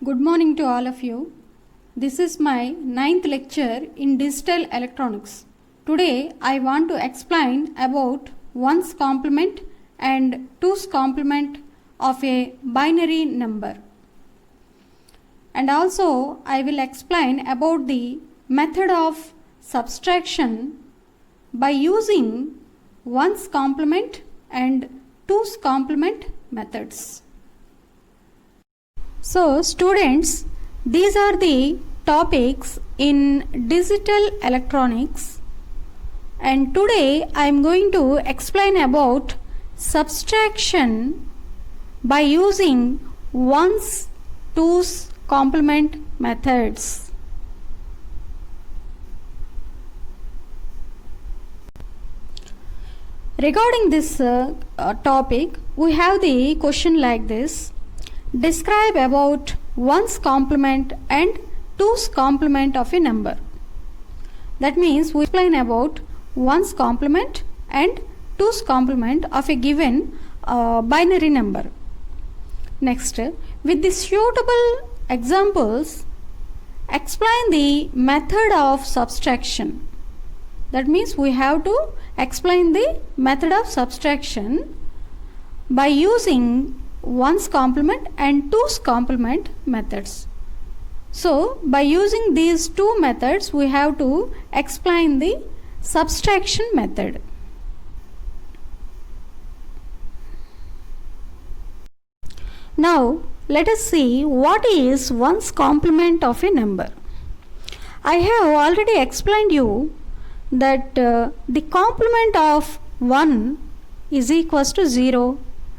Good morning to all of you. This is my ninth lecture in digital electronics. Today I want to explain about 1's complement and 2's complement of a binary number. And also I will explain about the method of subtraction by using 1's complement and 2's complement methods. So students, these are the topics in digital electronics, and today I am going to explain about subtraction by using 1's, 2's complement methods. Regarding this topic, we have the question like this. Describe about 1's complement and 2's complement of a number. That means we explain about 1's complement and 2's complement of a given binary number. Next, with the suitable examples, explain the method of subtraction. That means we have to explain the method of subtraction by using 1's complement and 2's complement methods. So by using these two methods we have to explain the subtraction method. Now let us see what is 1's complement of a number. I have already explained you that the complement of 1 is equals to 0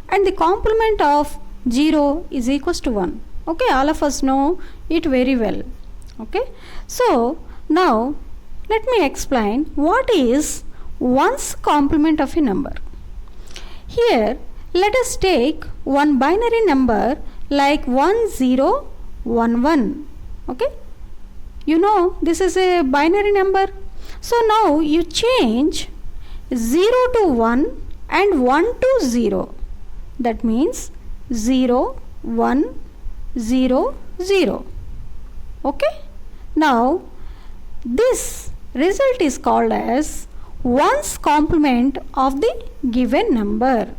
and the complement of 0 is equals to 1. Okay, all of us know it very well. Okay, so now let me explain what is 1's complement of a number. Here let us take one binary number like 1011. Okay, you know this is a binary number. So now you change 0 to 1 and 1 to 0. That means 0, 1, 0, 0. Okay. Now this result is called as 1's complement of the given number.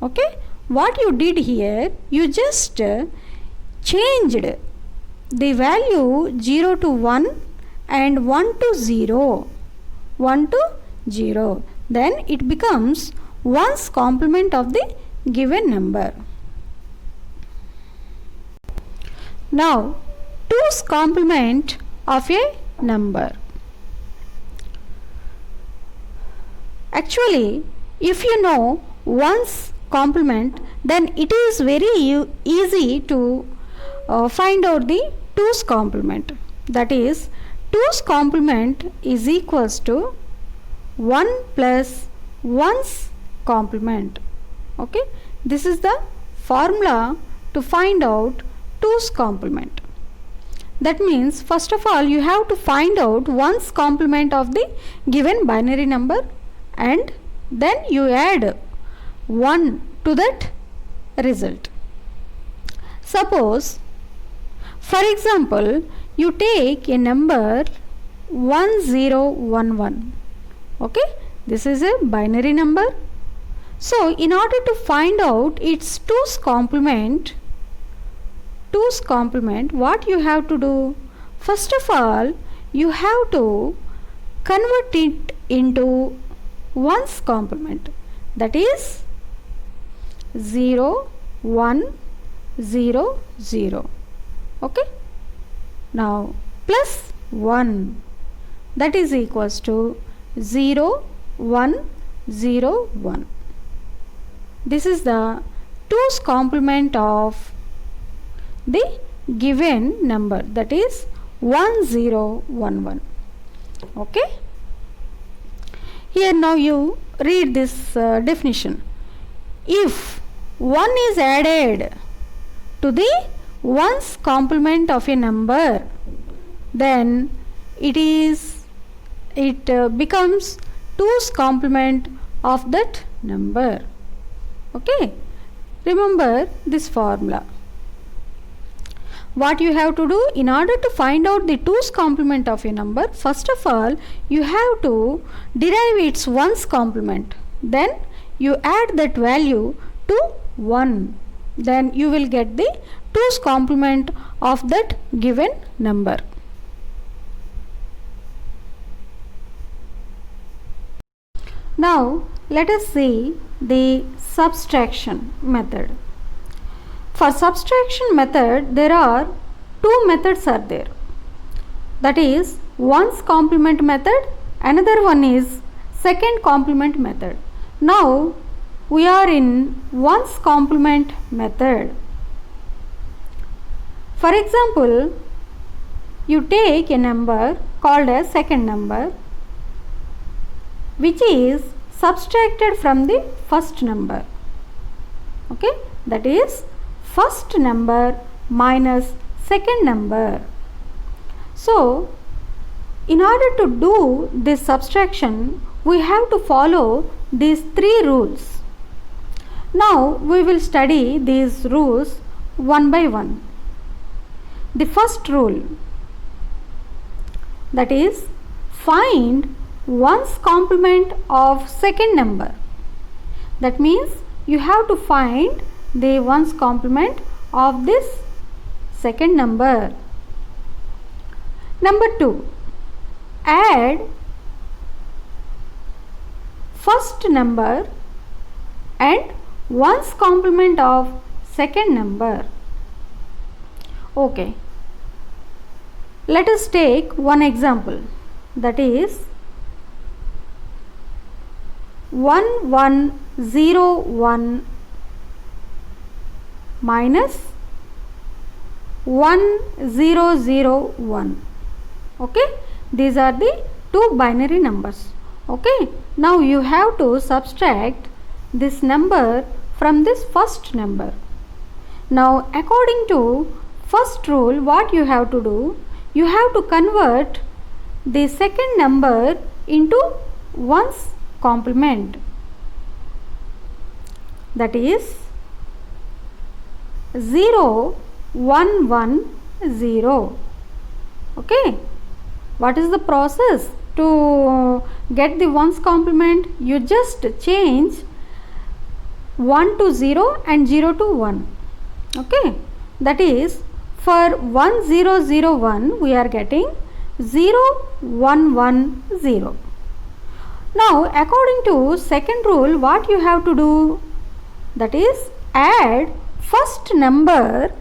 Okay. What you did here, you just changed the value 0 to 1 and 1 to 0. 1 to 0. Then it becomes 1's complement of the given number. Now 2's complement of a number. Actually, if you know 1's complement, then it is very easy to find out the 2's complement. That is, 2's complement is equals to 1 plus 1's complement. Okay, this is the formula to find out 2's complement. That means first of all you have to find out 1's complement of the given binary number and then you add 1 to that result. Suppose, for example, you take a number 1011. Okay, this is a binary number. So in order to find out its 2's complement, what you have to do? First of all, you have to convert it into 1's complement. That is 0, 1, 0, 0. Okay. Now plus 1, that is equals to 0, 1, 0, 1. This is the 2's complement of the given number, that is 1011. Okay. Here now you read this definition. If 1 is added to the 1's complement of a number, then it becomes 2's complement of that number. Okay, remember this formula. what you have to do in order to find out the 2's complement of a number? First of all, you have to derive its 1's complement. Then you add that value to 1. Then you will get the 2's complement of that given number. Now let us see the subtraction method. For subtraction method, there are two methods are there. That is 1's complement method, another one is second complement method. Now we are in 1's complement method. For example, you take a number called as second number, which is subtracted from the first number. Okay, that is first number minus second number. So in order to do this subtraction, we have to follow these three rules. Now we will study these rules one by one. The first rule, that is find 1's complement of second number. That means you have to find the 1's complement of this second number. Number 2, add first number and 1's complement of second number. Okay, let us take one example, that is 1101 minus 1001. Okay, these are the two binary numbers. Okay, now you have to subtract this number from this first number. Now according to first rule, what you have to do, you have to convert the second number into 1's complement, that is 0110. Okay, what is the process to get the 1's complement? You just change 1 to 0 and 0 to 1. Okay, that is for 1001 we are getting 0110. Now according to second rule, what you have to do, that is add first number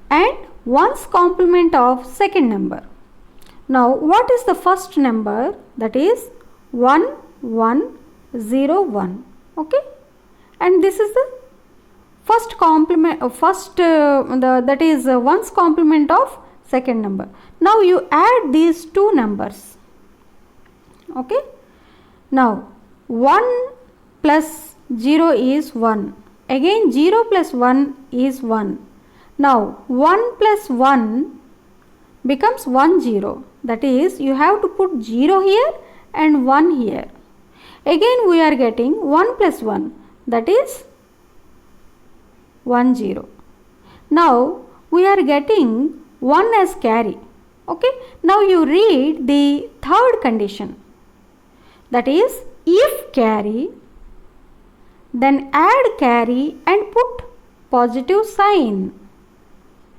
and 1's complement of second number. Now what is the first number? That is 1101. Okay, and this is the first complement, that is 1's complement of second number. Now you add these two numbers. Okay, now 1 plus 0 is 1, again 0 plus 1 is 1. Now 1 plus 1 becomes 10, that is you have to put 0 here and 1 here. Again we are getting 1 plus 1, that is 10. Now we are getting 1 as carry. Okay, now you read the third condition, that is if carry, then add carry and put positive sign.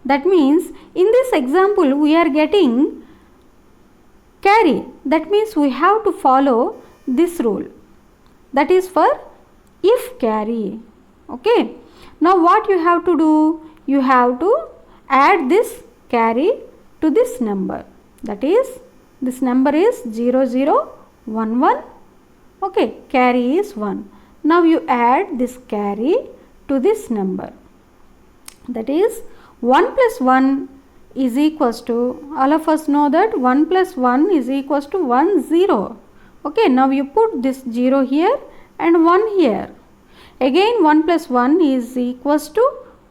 That means in this example we are getting carry, that means we have to follow this rule, that is for if carry. Okay, now what you have to do, you have to add this carry to this number, that is this number is 0011. Okay, carry is 1. Now you add this carry to this number, that is 1 plus 1 is equals to, all of us know that 1 plus 1 is equals to 10. Okay, now you put this 0 here and 1 here. Again 1 plus 1 is equals to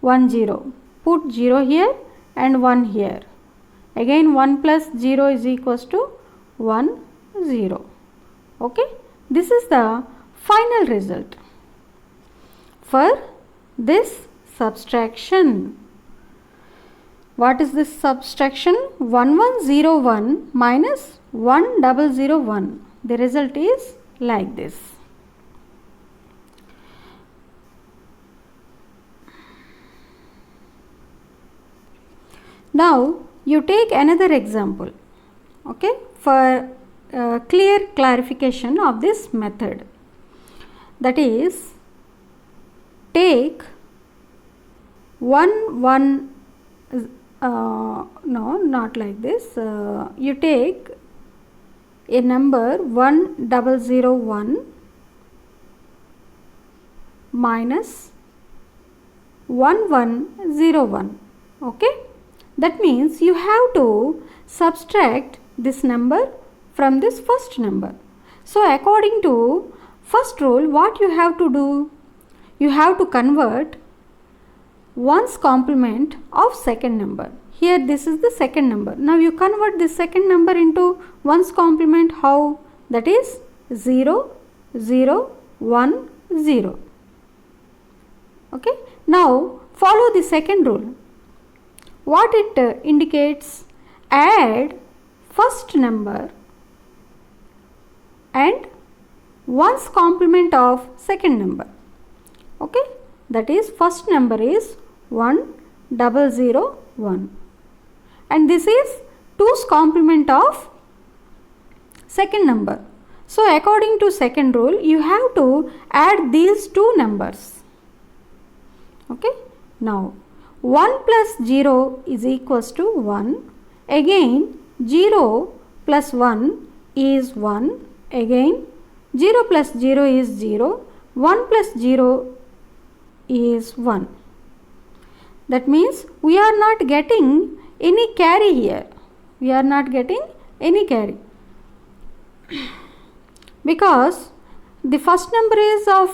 10. Put 0 here and 1 here. Again 1 plus 0 is equals to 10. Okay, this is the final result for this subtraction. What is this subtraction? 1101 minus 1001. The result is like this. Now you take another example, okay, for clear clarification of this method. That is, take no, not like this. You take a number 1001 minus 1101. Okay, that means you have to subtract this number from this first number. So according to first rule, what you have to do? You have to convert 1's complement of second number. Here this is the second number. Now you convert this second number into 1's complement. How? That is 0, 0, 1, 0. Okay. Now follow the second rule. What it indicates? Add first number and 1's complement of second number. Okay. That is, first number is 1001 and this is 2's complement of second number. So according to second rule, you have to add these two numbers. Okay. Now 1 plus 0 is equals to 1. Again 0 plus 1 is 1. Again 0 plus 0 is 0. 1 plus 0 is 1. That means we are not getting any carry here. We are not getting any carry because the first number is of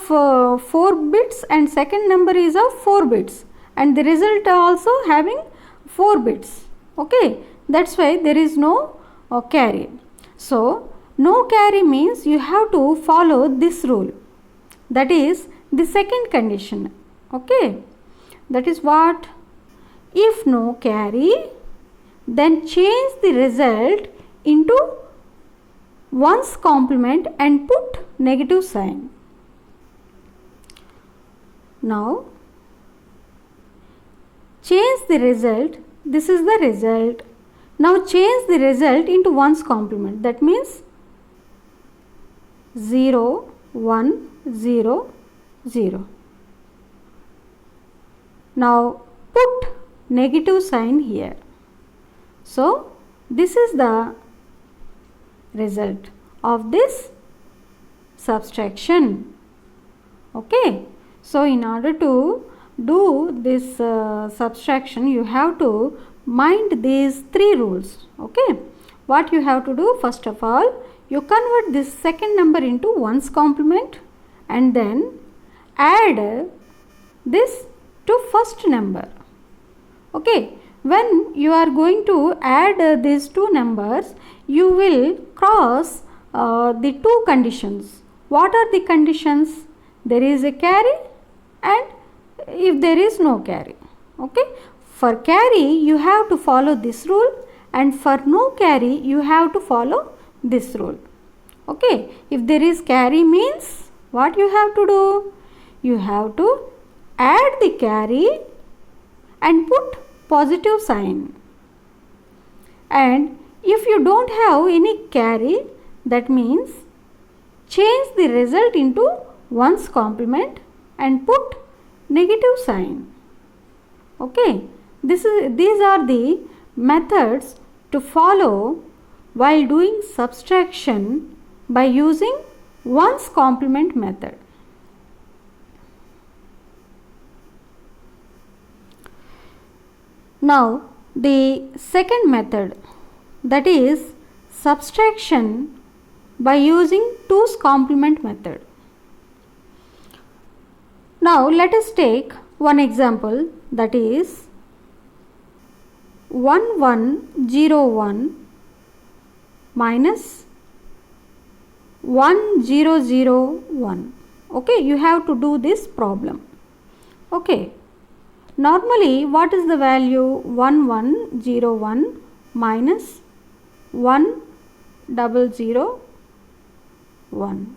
4 bits and second number is of 4 bits and the result also having 4 bits. Okay, that's why there is no carry. So no carry means you have to follow this rule. That is the second condition. Okay, that is what? If no carry, then change the result into 1's complement and put negative sign. Now change the result. This is the result. Now change the result into 1's complement. That means 0, 1, 0, 0. Now put negative sign here. So this is the result of this subtraction. Okay. So in order to do this subtraction, you have to mind these three rules. Okay. What you have to do? First of all, you convert this second number into 1's complement and then add this to first number. Okay. When you are going to add these two numbers, you will cross the two conditions. What are the conditions? There is a carry and if there is no carry. Okay. For carry you have to follow this rule and for no carry you have to follow this rule. Okay. If there is carry means what you have to do? You have to add the carry and put positive sign. And if you don't have any carry, that means change the result into 1's complement and put negative sign. Okay. These are the methods to follow while doing subtraction by using 1's complement method. Now the second method, that is subtraction by using 2's complement method. Now let us take one example, that is 1101 minus 1001. Okay, you have to do this problem. Okay, Normally, what is the value? 1101 minus 1001.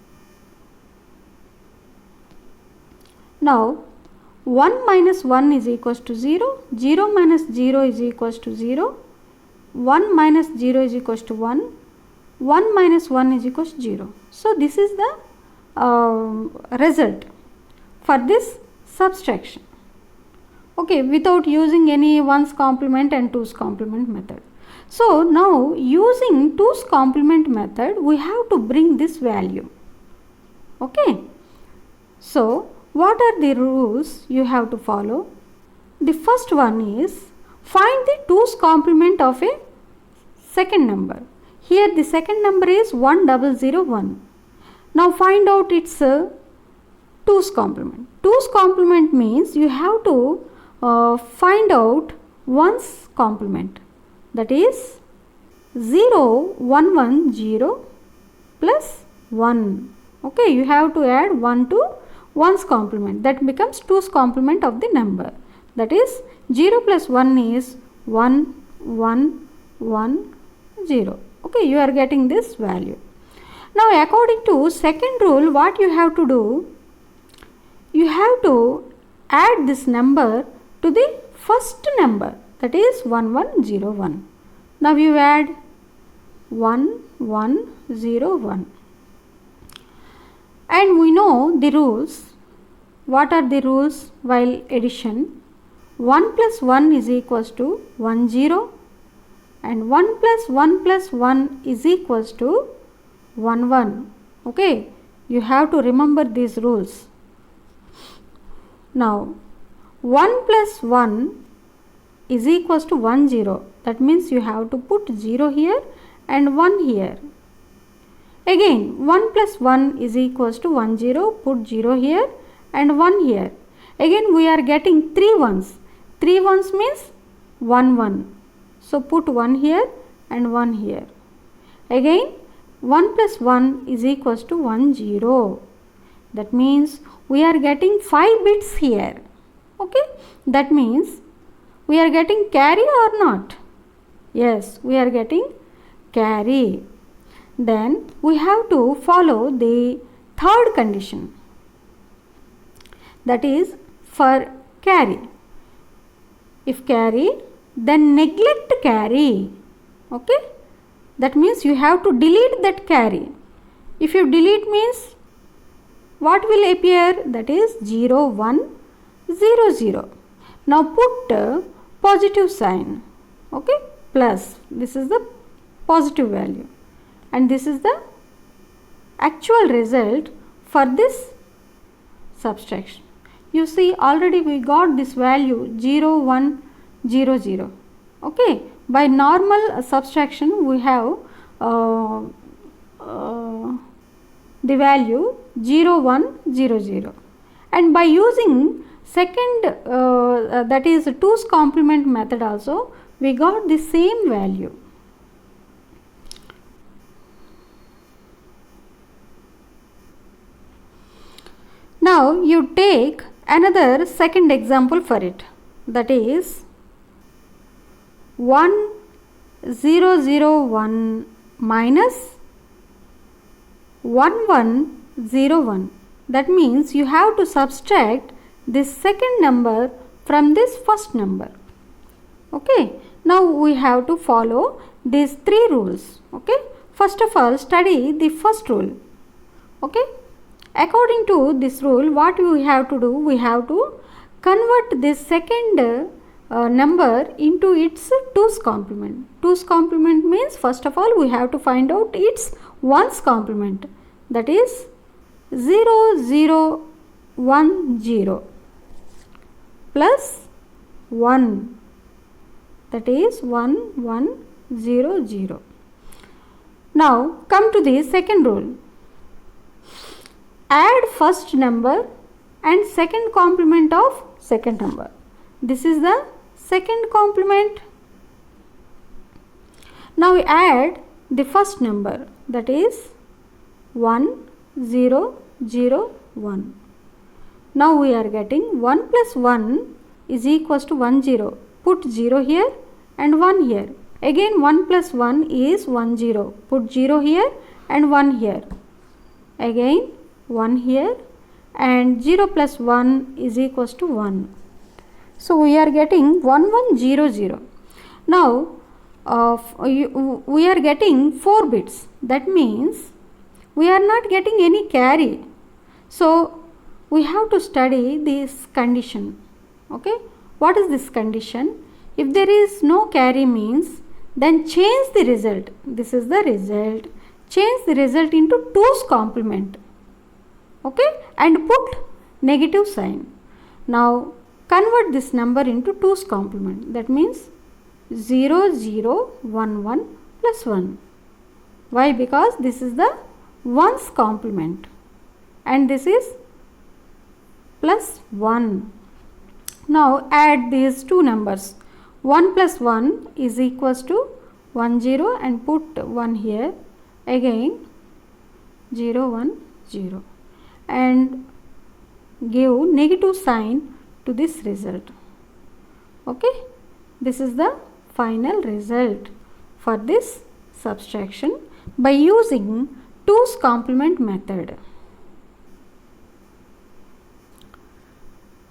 Now, 1 minus 1 is equals to 0, 0 minus 0 is equals to 0, 1 minus 0 is equals to 1, 1 minus 1 is equals to 0. So, this is the result for this subtraction, okay, without using any 1's complement and 2's complement method. So, now using 2's complement method, we have to bring this value, okay. So, what are the rules you have to follow? The first one is find the 2's complement of a second number. Here the second number is 1001. Now find out its 2's complement. 2's complement means you have to find out 1's complement, that is 0110 plus 1. Okay, you have to add 1 to 1's complement, that becomes 2's complement of the number, that is 0 plus 1 is 1 1 1 0. Okay, you are getting this value. Now according to second rule, what you have to do? You have to add this number to the first number, that is 1101. Now you add 1101. And we know the rules. What are the rules while addition? 1 plus 1 is equals to 10, and 1 plus 1 plus 1 is equals to 11. Okay, you have to remember these rules. Now 1 plus 1 is equals to 10. That means you have to put 0 here and 1 here. Again 1 plus 1 is equals to 10, put 0 here and 1 here. Again we are getting 3 ones. 3 ones means 1 1. So put 1 here and 1 here. Again 1 plus 1 is equals to 10. That means we are getting 5 bits here. Okay, that means we are getting carry or not? Yes, we are getting carry. Then we have to follow the third condition, that is for carry. If carry, then neglect carry. Okay, that means you have to delete that carry. If you delete means what will appear? That is 0 1 0 0. Now put positive sign, okay, plus, this is the positive value and this is the actual result for this subtraction. You see, already we got this value 0 1 0 0. Okay, by normal subtraction we have the value 0 1 0 0, and by using second that is 2's complement method also we got the same value. Now you take another second example for it, that is 1001 minus 1101. That means you have to subtract this second number from this first number. Okay, now we have to follow these 3 rules. Okay, first of all study the first rule. Okay, according to this rule, what we have to do? We have to convert this second number into its 2's complement. 2's complement means first of all we have to find out its 1's complement, that is 0 0 1 0 plus 1, that is 1 1 0 0. Now come to the second rule. Add first number and second complement of second number. This is the second complement. Now we add the first number, that is 1 0 0 1. Now we are getting 1 plus 1 is equals to 1 0. Put 0 here and 1 here. Again 1 plus 1 is 1 0. Put 0 here and 1 here. Again 1 here, and 0 plus 1 is equals to 1. So we are getting 1 1 0 0. Now we are getting 4 bits. That means we are not getting any carry. So we have to study this condition. Okay, what is this condition? If there is no carry means, then change the result. This is the result. Change the result into 2's complement. Okay, and put negative sign. Now convert this number into 2's complement. That means 0 0 1 1 plus 1. Why? Because this is the 1's complement and this is plus 1. Now add these two numbers. 1 plus 1 is equals to 1 0 and put 1 here. Again 0 1 0 and give negative sign to this result. Okay, this is the final result for this subtraction by using 2's complement method.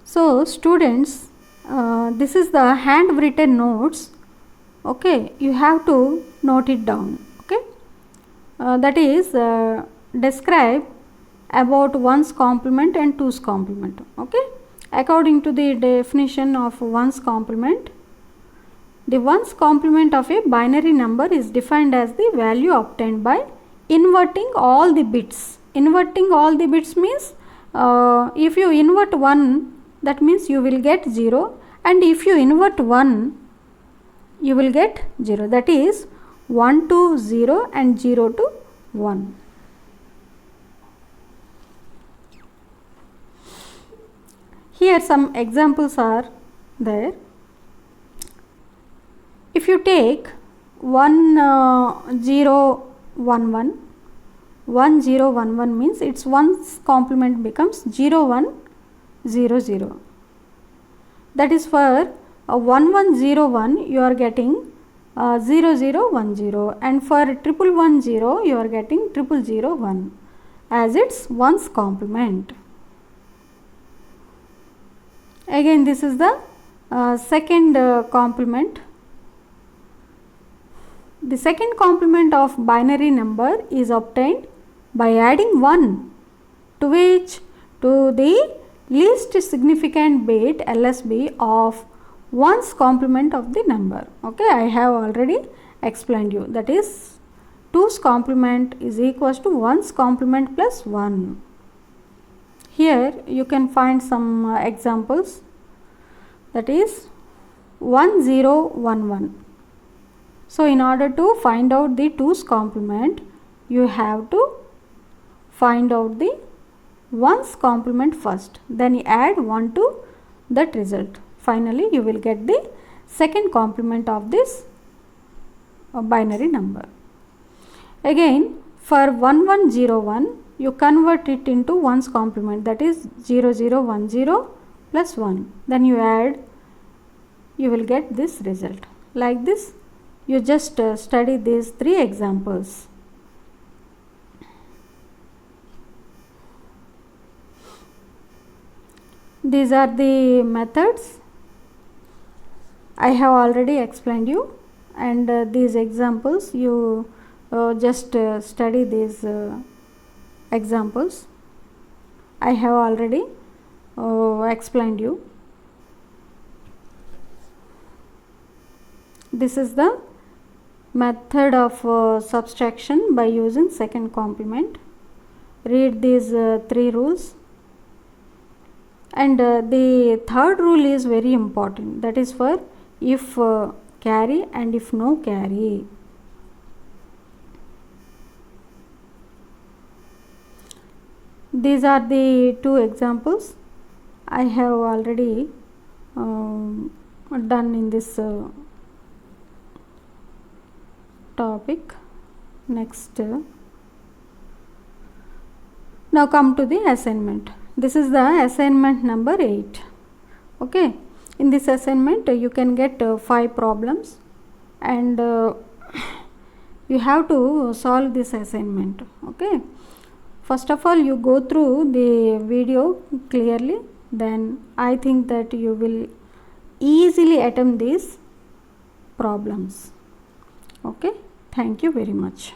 So students, this is the handwritten notes. Okay, you have to note it down. Okay, that is describe about 1's complement and 2's complement. Okay, according to the definition of 1's complement, the 1's complement of a binary number is defined as the value obtained by inverting all the bits. Inverting all the bits means if you invert 1, that means you will get 0, and if you invert 1, you will get 0. That is 1 to 0 and 0 to 1. Here some examples are there. If you take 1 0 1 1, 1 0 1 1 means its 1's complement becomes 0 1 0 0. That is for 1 1 0 1 you are getting 0 0 1 0, and for 1 1 1 0 you are getting 0 0 0 1 as its 1's complement. Again this is the second complement. The second complement of binary number is obtained by adding 1 to which? To the least significant bit LSB of 1's complement of the number. Okay, I have already explained you. That is 2's complement is equals to 1's complement plus 1. Here you can find some examples. That is 1 0 1 1. So in order to find out the 2's complement, you have to find out the 1's complement first, then you add 1 to that result. Finally you will get the second complement of this binary number. Again for 1 1 0 1, you convert it into 1's complement, that is 0 0 1 0 plus 1. Then you add, you will get this result. Like this you just study these 3 examples. These are the methods I have already explained you, and these examples you just study these examples I have already explained you. This is the method of subtraction by using second complement. Read these 3 rules, and the third rule is very important, that is for if carry and if no carry. These are the 2 examples I have already done in this topic. Next, now come to the assignment. This is the assignment number 8. Okay, In this assignment you can get 5 problems, and you have to solve this assignment. Okay, first of all you go through the video clearly, then I think that you will easily attempt these problems. Okay, thank you very much.